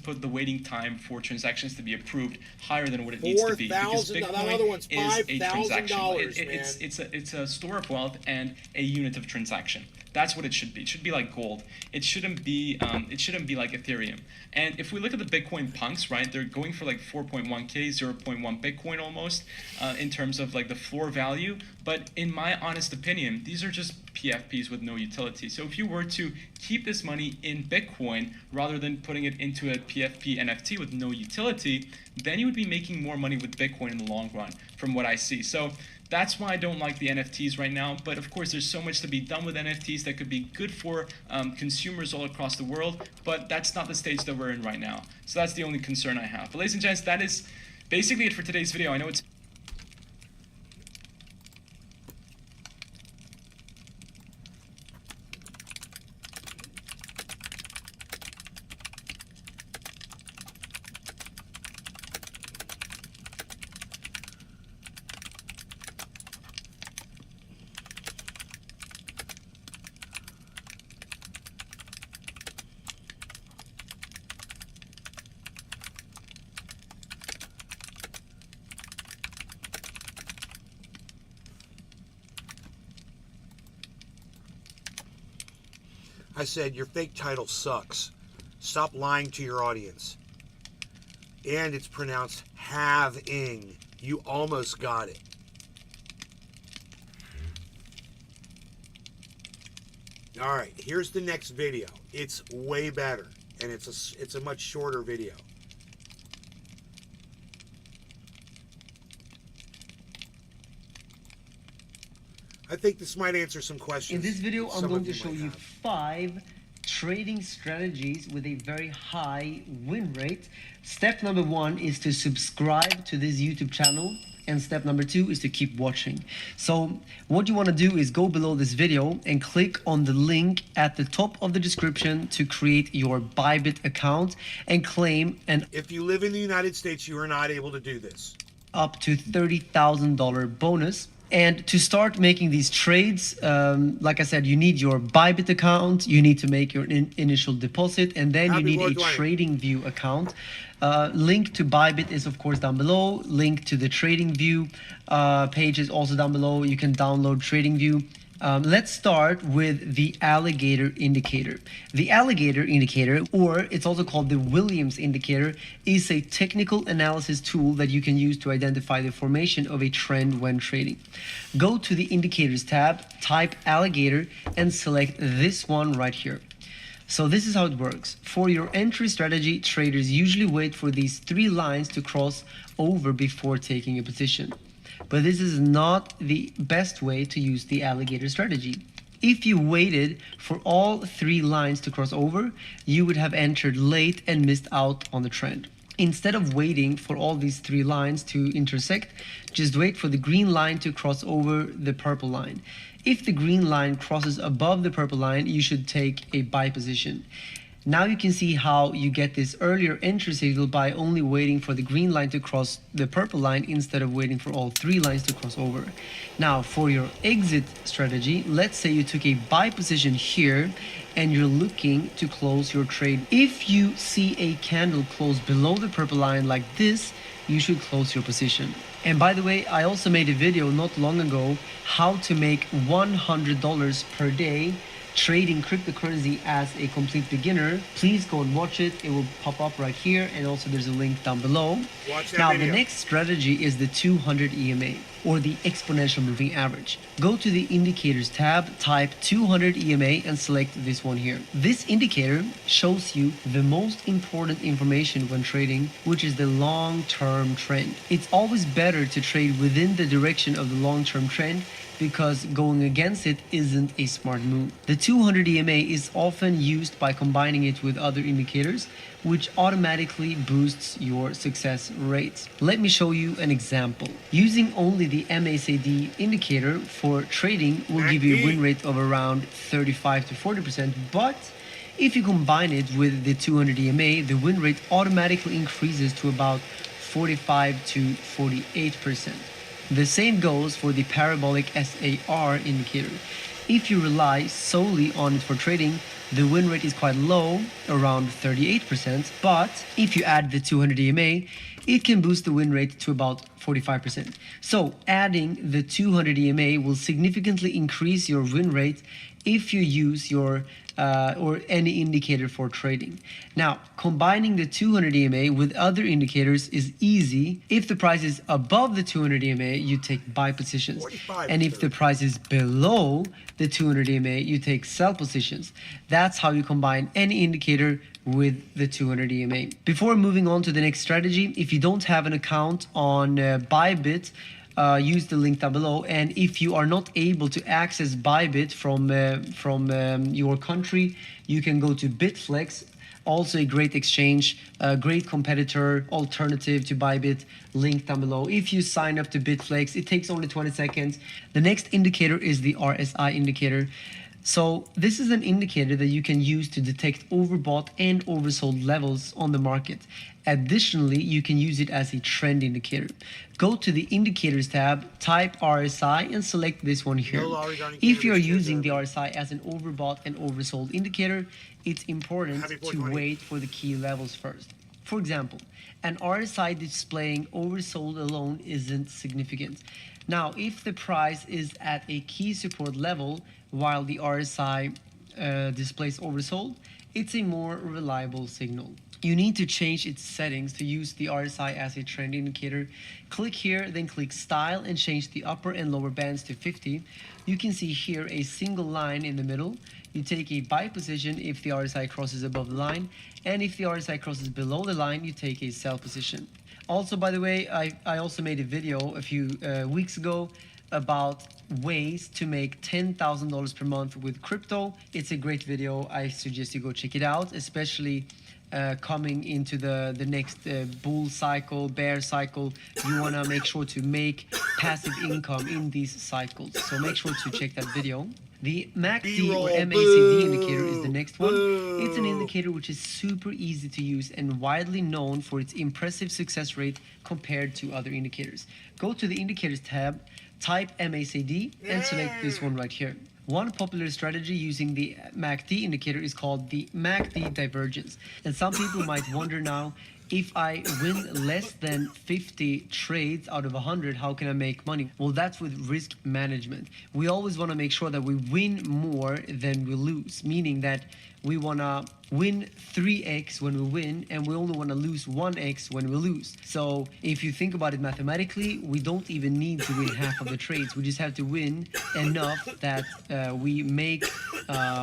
Put the waiting time for transactions to be approved higher than what it needs to be, because $4,000. That Bitcoin other one's is a transaction. $5,000, It's a store of wealth and a unit of transaction. That's what it should be. It should be like gold. It shouldn't be like Ethereum. And if we look at the Bitcoin punks, right, they're going for like 4.1K, 0.1 Bitcoin almost, in terms of like the floor value. But in my honest opinion, these are just PFPs with no utility. So if you were to keep this money in Bitcoin rather than putting it into a PFP NFT with no utility, then you would be making more money with Bitcoin in the long run, from what I see. So that's why I don't like the NFTs right now. But of course, there's so much to be done with NFTs that could be good for consumers all across the world. But that's not the stage that we're in right now. So that's the only concern I have. But ladies and gents, that is basically it for today's video. I know it's I said, your fake title sucks. Stop lying to your audience. And it's pronounced halving. You almost got it. All right, here's the next video. It's way better, and it's a much shorter video. I think this might answer some questions. In this video, I'm some going of to show might you have. 5 trading strategies with a very high win rate. Step number 1 is to subscribe to this YouTube channel, and step number 2 is to keep watching. So what you want to do is go below this video and click on the link at the top of the description to create your Bybit account and claim an If you live in the United States, you are not able to do this. up to $30,000 bonus. And to start making these trades, like I said, you need your Bybit account, you need to make your initial deposit, and then you need a TradingView account. Link to Bybit is of course down below. Link to the TradingView page is also down below. You can download TradingView. Let's start with the alligator indicator. The alligator indicator, or it's also called the Williams indicator, is a technical analysis tool that you can use to identify the formation of a trend when trading. Go to the indicators tab, type alligator, and select this one right here. So this is how it works. For your entry strategy, traders usually wait for these 3 lines to cross over before taking a position. But this is not the best way to use the alligator strategy. If you waited for all 3 lines to cross over, you would have entered late and missed out on the trend. Instead of waiting for all these 3 lines to intersect, just wait for the green line to cross over the purple line. If the green line crosses above the purple line, you should take a buy position. Now you can see how you get this earlier entry signal by only waiting for the green line to cross the purple line instead of waiting for all three lines to cross over. Now for your exit strategy, let's say you took a buy position here and you're looking to close your trade. If you see a candle close below the purple line like this, you should close your position. And by the way, I also made a video not long ago how to make $100 per day trading cryptocurrency as a complete beginner. Please go and watch it. It will pop up right here, and also there's a link down below. Watch that Now video. the next strategy is the 200 EMA, or the exponential moving average. Go to the indicators tab, type 200 EMA and select this one here. This indicator shows you the most important information when trading, which is the long-term trend. It's always better to trade within the direction of the long-term trend, because going against it isn't a smart move. The 200 EMA is often used by combining it with other indicators, which automatically boosts your success rates. Let me show you an example. Using only the MACD indicator for trading will give you a win rate of around 35 to 40%, but if you combine it with the 200 EMA, the win rate automatically increases to about 45 to 48%. The same goes for the parabolic SAR indicator. If you rely solely on it for trading, the win rate is quite low, around 38%, but if you add the 200 EMA, it can boost the win rate to about 45%. So adding the 200 EMA will significantly increase your win rate if you use your or any indicator for trading. Now, combining the 200 EMA with other indicators is easy. If the price is above the 200 EMA, you take buy positions. 45 And if the price is below the 200 EMA, you take sell positions. That's how you combine any indicator with the 200 EMA. Before moving on to the next strategy, if you don't have an account on Bybit, use the link down below. And if you are not able to access Bybit from your country, you can go to Bitflex, also a great exchange, a great competitor, alternative to Bybit, link down below. If you sign up to Bitflex, it takes only 20 seconds. The next indicator is the RSI indicator. So this is an indicator that you can use to detect overbought and oversold levels on the market. Additionally, you can use it as a trend indicator. Go to the indicators tab, type RSI and select this one here. If you're using the RSI as an overbought and oversold indicator, it's important to wait for the key levels first. For example, an RSI displaying oversold alone isn't significant. Now, if the price is at a key support level while the RSI displays oversold, it's a more reliable signal. You need to change its settings to use the RSI as a trend indicator. Click here, then click Style and change the upper and lower bands to 50. You can see here a single line in the middle. You take a buy position if the RSI crosses above the line, and if the RSI crosses below the line, you take a sell position. Also, by the way, I also made a video a few weeks ago about ways to make $10,000 per month with crypto. It's a great video. I suggest you go check it out, especially coming into the next bull cycle, bear cycle. You want to make sure to make passive income in these cycles. So make sure to check that video. The MACD or MACD indicator is the next one. It's an indicator which is super easy to use and widely known for its impressive success rate compared to other indicators. Go to the indicators tab, type MACD and select this one right here. One popular strategy using the MACD indicator is called the MACD divergence. And some people might wonder now, if I win less than 50 trades out of 100, how can I make money? Well, that's with risk management. We always want to make sure that we win more than we lose, meaning that we want to win 3x when we win, and we only want to lose 1x when we lose. So if you think about it mathematically, we don't even need to win half of the trades. We just have to win enough that we make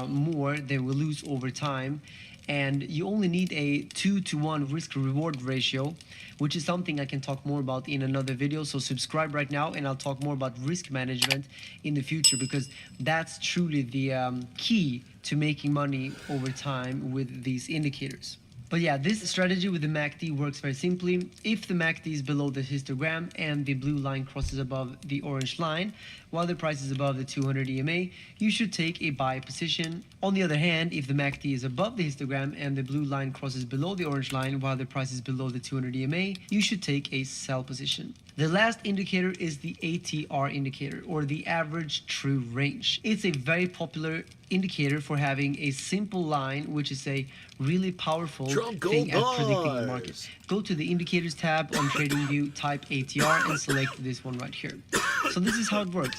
more than we lose over time. And you only need a 2-to-1 risk-reward ratio, which is something I can talk more about in another video. So subscribe right now, and I'll talk more about risk management in the future, because that's truly the key to making money over time with these indicators. But yeah, this strategy with the MACD works very simply. If the MACD is below the histogram and the blue line crosses above the orange line, while the price is above the 200 EMA, you should take a buy position. On the other hand, if the MACD is above the histogram and the blue line crosses below the orange line while the price is below the 200 EMA, you should take a sell position. The last indicator is the ATR indicator, or the average true range. It's a very popular indicator for having a simple line, which is a really powerful thing at predicting the market. Go to the indicators tab on TradingView, type ATR and select this one right here. So this is how it works.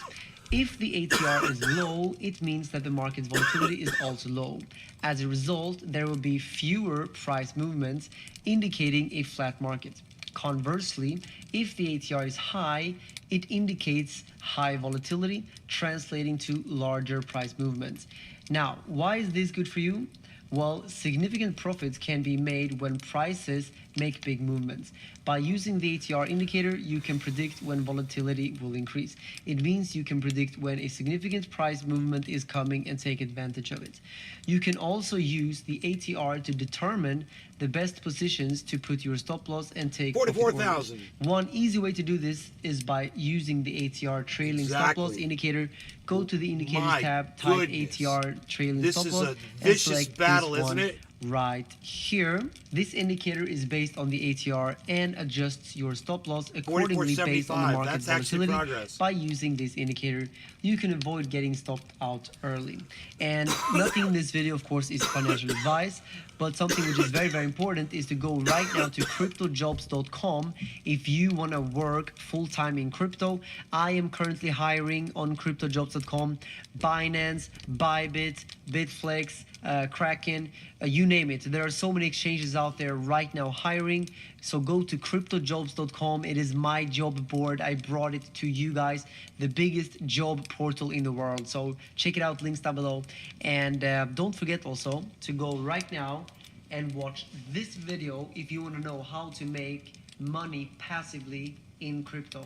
If the ATR is low, it means that the market's volatility is also low. As a result, there will be fewer price movements, indicating a flat market. Conversely, if the ATR is high, it indicates high volatility, translating to larger price movements. Now, why is this good for you? Well, significant profits can be made when prices make big movements. By using the ATR indicator, you can predict when volatility will increase. It means you can predict when a significant price movement is coming and take advantage of it. You can also use the ATR to determine the best positions to put your stop loss and take 44,000. One easy way to do this is by using the ATR trailing stop loss indicator. Go to the indicators tab, type ATR trailing stop loss, and select battle, this isn't one it? right here. This indicator is based on the ATR and adjusts your stop loss accordingly based on the market That's actually volatility. progress. By using this indicator, you can avoid getting stopped out early. And nothing in this video, of course, is financial advice, but something which is very, very important is to go right now to cryptojobs.com if you want to work full-time in crypto. I am currently hiring on cryptojobs.com, Binance, Bybit, Bitflex, Kraken, you name it. There are so many exchanges out there right now hiring. So go to cryptojobs.com. It is my job board. I brought it to you guys, the biggest job portal in the world. So check it out, links down below. And don't forget also to go right now and watch this video if you want to know how to make money passively in crypto.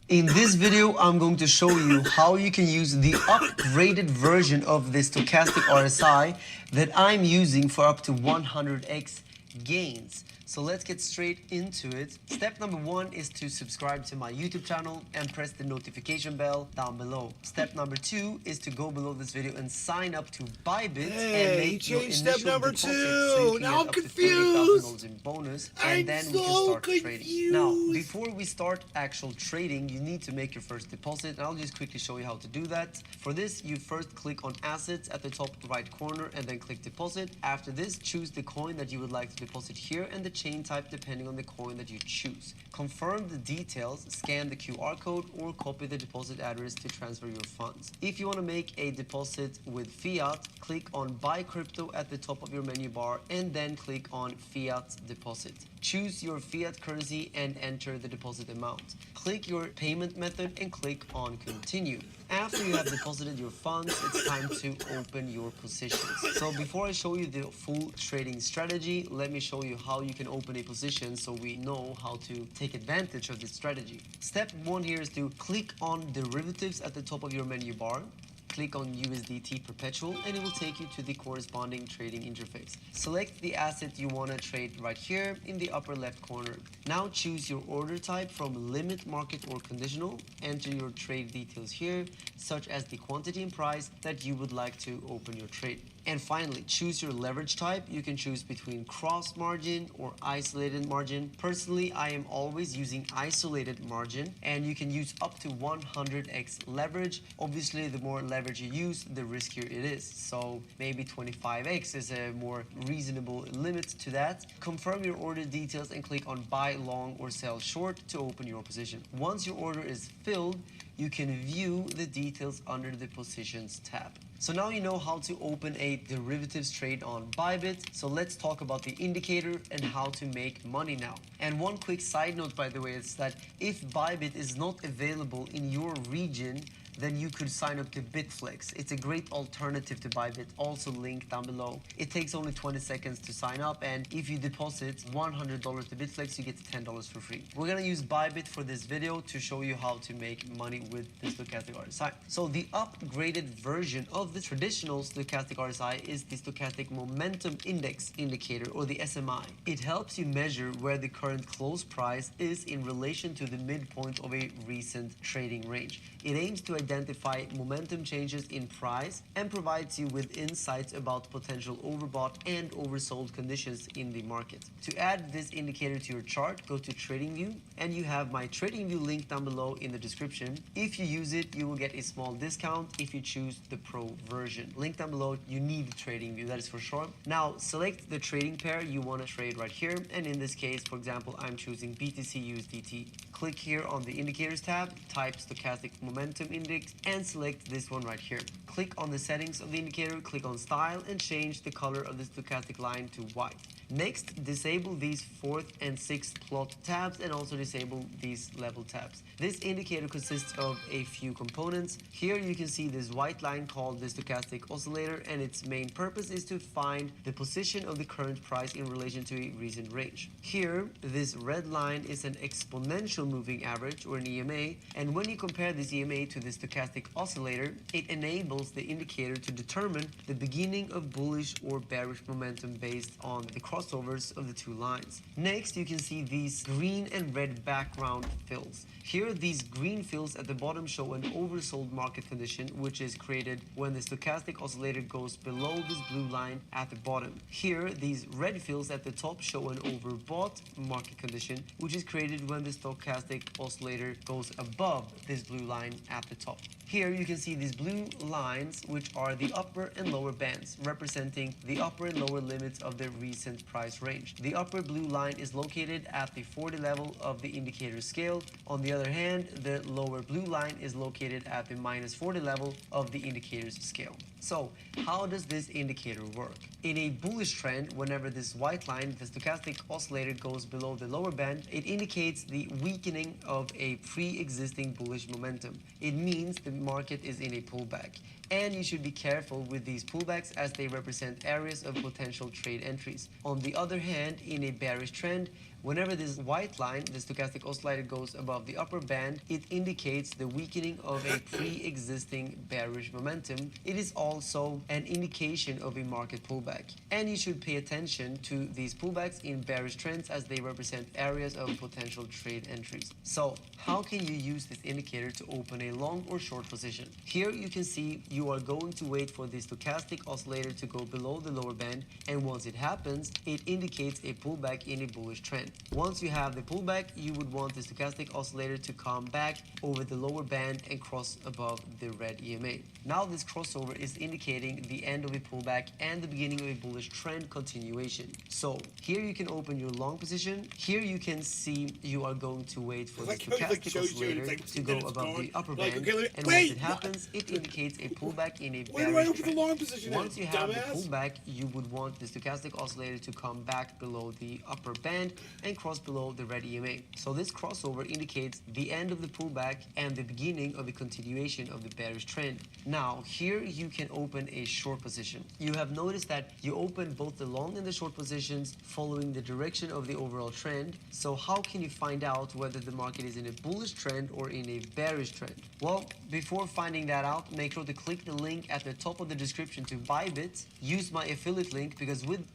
In this video, I'm going to show you how you can use the upgraded version of the stochastic RSI that I'm using for up to 100x gains. So let's get straight into it. Step number one is to subscribe to my YouTube channel and press the notification bell down below. Step number two is to go below this video and sign up to Bybit and make your initial step number deposit, two. so you can Now get I'm up to confused. $30,000 in bonus, I'm and then we can so start trading. confused. Now, before we start actual trading, you need to make your first deposit, and I'll just quickly show you how to do that. For this, you first click on assets at the top right corner and then click deposit. After this, choose the coin that you would like to deposit here and the chain type depending on the coin that you choose. Confirm the details, scan the QR code, or copy the deposit address to transfer your funds. If you want to make a deposit with fiat, click on buy crypto at the top of your menu bar and then click on fiat deposit. Choose your fiat currency and enter the deposit amount. Click your payment method and click on continue. After you have deposited your funds, it's time to open your positions. So before I show you the full trading strategy, let me show you how you can open a position so we know how to take advantage of this strategy. Step one here is to click on derivatives at the top of your menu bar. Click on USDT perpetual and it will take you to the corresponding trading interface. Select the asset you want to trade right here in the upper left corner. Now choose your order type from limit, market, or conditional. Enter your trade details here, such as the quantity and price that you would like to open your trade. And finally, choose your leverage type. You can choose between cross margin or isolated margin. Personally, I am always using isolated margin, and you can use up to 100x leverage. Obviously, the more leverage you use, the riskier it is. So maybe 25x is a more reasonable limit to that. Confirm your order details and click on buy long or sell short to open your position. Once your order is filled, you can view the details under the positions tab. So now you know how to open a derivatives trade on Bybit. So let's talk about the indicator and how to make money now. And one quick side note, by the way, is that if Bybit is not available in your region, then you could sign up to Bitflex. It's a great alternative to Bybit, also linked down below. It takes only 20 seconds to sign up, and if you deposit $100 to Bitflex, you get $10 for free. We're gonna use Bybit for this video to show you how to make money with the stochastic RSI. So the upgraded version of the traditional stochastic RSI is the stochastic momentum index indicator, or the SMI. It helps you measure where the current close price is in relation to the midpoint of a recent trading range. It aims to identify momentum changes in price and provides you with insights about potential overbought and oversold conditions in the market. To add this indicator to your chart, go to TradingView, and you have my TradingView link down below in the description. If you use it, you will get a small discount if you choose the Pro version. Link down below. You need TradingView, that is for sure. Now select the trading pair you want to trade right here, and in this case, for example, I'm choosing BTC USDT. Click here on the indicators tab, type stochastic momentum index, and select this one right here. Click on the settings of the indicator, click on style, and change the color of the stochastic line to white. Next, disable these 4th and 6th plot tabs, and also disable these level tabs. This indicator consists of a few components. Here you can see this white line called the stochastic oscillator, and its main purpose is to find the position of the current price in relation to a recent range. Here, this red line is an exponential moving average, or an EMA, and when you compare this EMA to the stochastic oscillator, it enables the indicator to determine the beginning of bullish or bearish momentum based on the crossovers of the two lines. Next, you can see these green and red background fills. Here, these green fills at the bottom show an oversold market condition, which is created when the stochastic oscillator goes below this blue line at the bottom. Here, these red fills at the top show an overbought market condition, which is created when the stochastic oscillator goes above this blue line at the top. Here you can see these blue lines, which are the upper and lower bands, representing the upper and lower limits of the recent price range. The upper blue line is located at the 40 level of the indicator scale. On the other hand, the lower blue line is located at the minus 40 level of the indicator's scale. So, how does this indicator work? In a bullish trend, whenever this white line, the stochastic oscillator, goes below the lower band, it indicates the weakening of a pre-existing bullish momentum. It means the market is in a pullback. And you should be careful with these pullbacks as they represent areas of potential trade entries. On the other hand, in a bearish trend, whenever this white line, the stochastic oscillator, goes above the upper band, it indicates the weakening of a pre-existing bearish momentum. It is also an indication of a market pullback. And you should pay attention to these pullbacks in bearish trends as they represent areas of potential trade entries. So, how can you use this indicator to open a long or short position? Here you can see you are going to wait for the stochastic oscillator to go below the lower band, and once it happens, it indicates a pullback in a bullish trend. Once you have the pullback, you would want the stochastic oscillator to come back over the lower band and cross above the red EMA. Now this crossover is indicating the end of a pullback and the beginning of a bullish trend continuation. So here you can open your long position. Here you can see you are going to wait for the stochastic oscillator to go above the upper band, and once it happens, it indicates a pullback in a bearish trend. Once you have the pullback, you would want the stochastic oscillator to come back below the upper band and cross below the red EMA. So this crossover indicates the end of the pullback and the beginning of a continuation of the bearish trend. Now here you can open a short position. You have noticed that you open both the long and the short positions following the direction of the overall trend. So how can you find out whether the market is in a bullish trend or in a bearish trend? Well, before finding that out, make sure to click the link at the top of the description to Bybit. Use my affiliate link, because with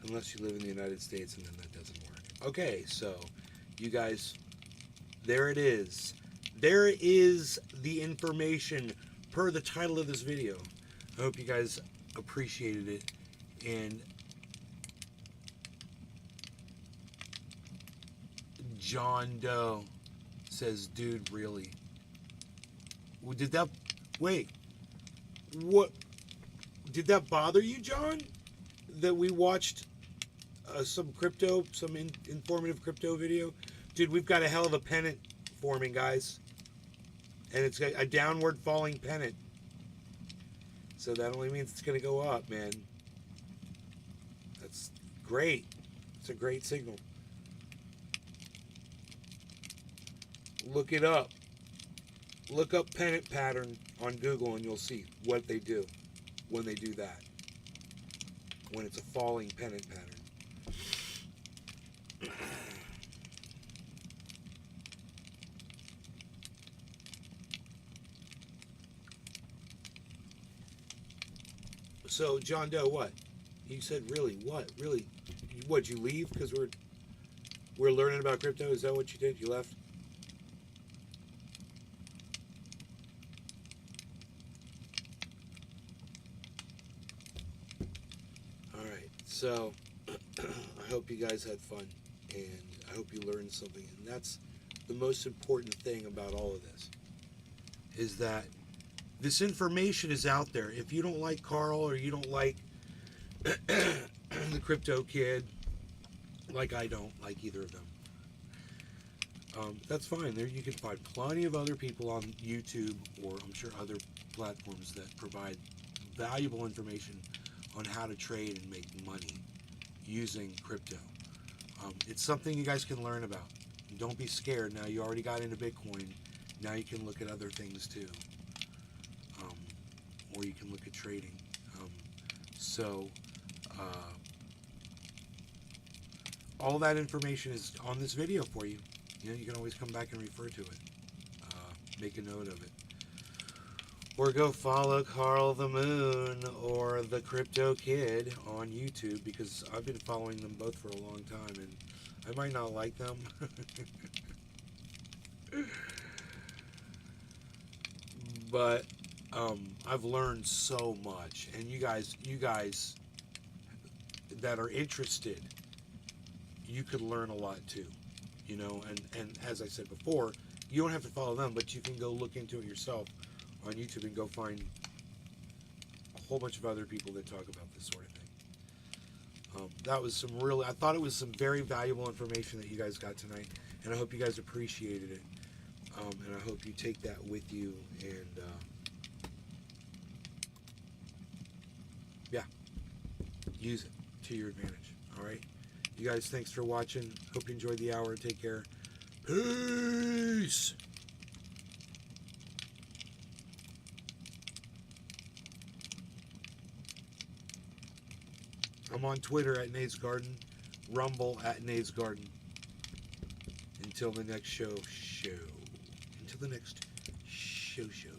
unless you live in the United States, and then that doesn't work. Okay, so you guys, there it is. There is the information per the title of this video. I hope you guys appreciated it. And John Doe says, dude, really? Did that, wait, what, did that bother you, John? That we watched some informative crypto video? Dude, we've got a hell of a pennant forming, guys. And it's a downward falling pennant. So that only means it's going to go up, man. That's great. It's a great signal. Look it up. Look up pennant pattern on Google and you'll see what they do when they do that. When it's a falling pennant pattern. So, John Doe, what? You said really? What? Really? What'd you leave? Because we're learning about crypto? Is that what you did? You left? Alright, so I hope you guys had fun and I hope you learned something. And that's the most important thing about all of this, is that this information is out there. If you don't like Carl or you don't like the Crypto Kid, like I don't like either of them, that's fine. There you can find plenty of other people on YouTube, or I'm sure other platforms, that provide valuable information on how to trade and make money using crypto. It's something you guys can learn about. Don't be scared. Now you already got into Bitcoin. Now you can look at other things too. Or you can look at trading. All that information is on this video for you. You know, you can always come back and refer to it. Make a note of it. Or go follow Carl the Moon or the Crypto Kid on YouTube, because I've been following them both for a long time and I might not like them. But I've learned so much, and you guys that are interested, you could learn a lot too, you know. And as I said before, you don't have to follow them, but you can go look into it yourself on YouTube and go find a whole bunch of other people that talk about this sort of thing. That was I thought it was some very valuable information that you guys got tonight, and I hope you guys appreciated it. And I hope you take that with you and yeah, use it to your advantage. All right, you guys, thanks for watching. Hope you enjoyed the hour. Take care. Peace. I'm on Twitter at Nate's Garden, Rumble at Nate's Garden. Until the next show. Until the next show.